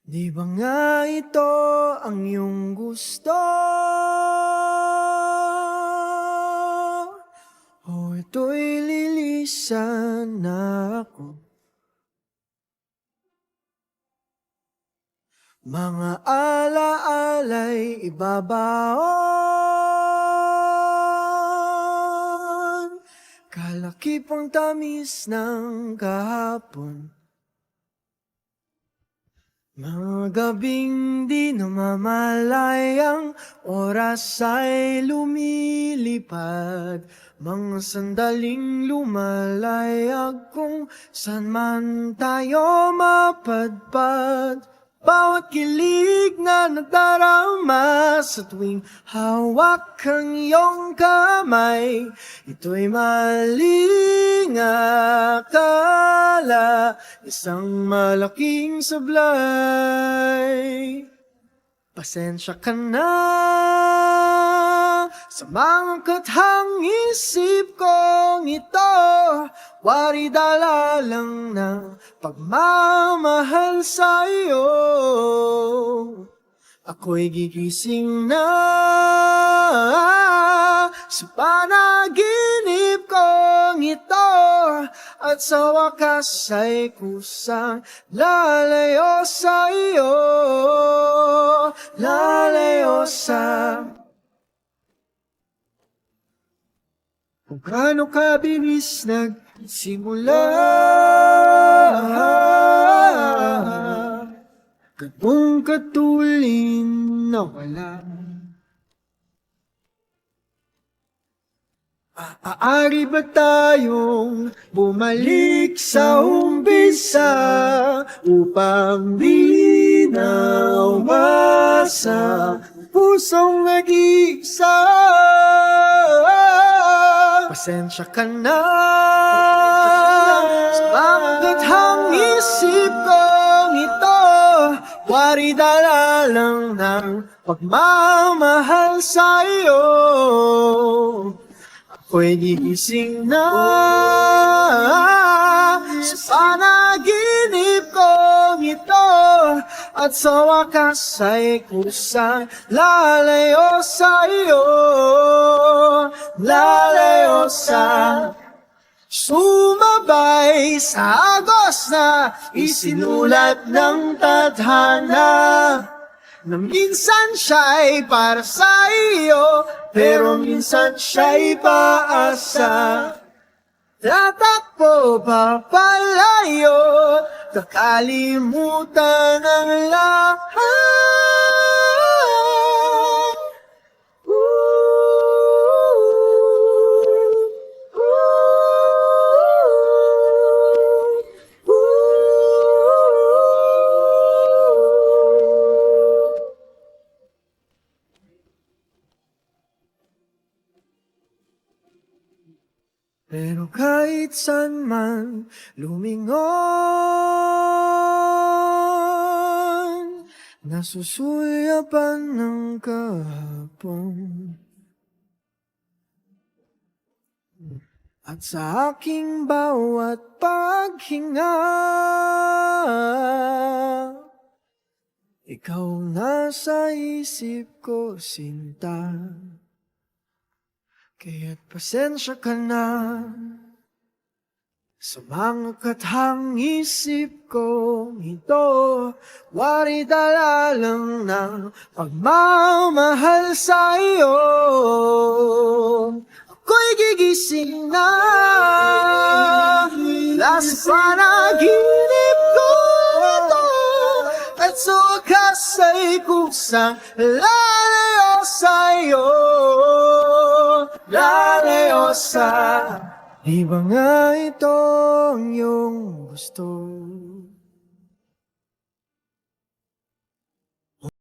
Di ba nga ito ang iyong gusto? O ito'y lilisan na ako? Mga alaala'y ibabaon, kalakipang tamis ng kahapon. Mga gabing di namamalayang oras ay lumilipad, mga sandaling lumalayag kung saan man tayo mapadpad. Bawat kilig na nadarama sa tuwing hawak ang iyong kamay, ito'y maling akala, isang malaking sablay. Pasensya ka na sa mga kathang isip kong ito, wari dala lang ng pagmamahal sa iyo. Ako'y gigising na sa panaginip kong ito, at sa wakas ay kusang lalayo sa iyo, lalayo sa kung gaano kabilis nagsimula. Ganong katulin na wala. Maaari ba tayong bumalik sa umpisa upang di na umasa pusong nag-iisa? Pasensya ka na sa mga gathang isip kong ito, wari dala lang ng pagmamahal sa iyo. Ako'y gigising na sa panaginip kong ito, at sa wakas ay kusang lalayo sa iyo, lalayo sa sumabay sa agos na isinulat ng tadhana, na minsan siya'y para sa iyo, pero minsan siya'y paasa. Tatakbo papalayo, kakalimutan ang lahat. Pero kahit saan man lumingon, nasusulyapan ng kahapon. At sa aking bawat paghinga, ikaw nasa isip ko, sinta. Kaya't pasensya ka na sa mga kathang isip kong ito, wari dala lang ng pagmamahal sa iyo. Ako'y gigising na sa panaginip ko ito, at sa wakas ay kusang lalayo sa iyo, lalayo sa di ba nga ito ang iyong gusto?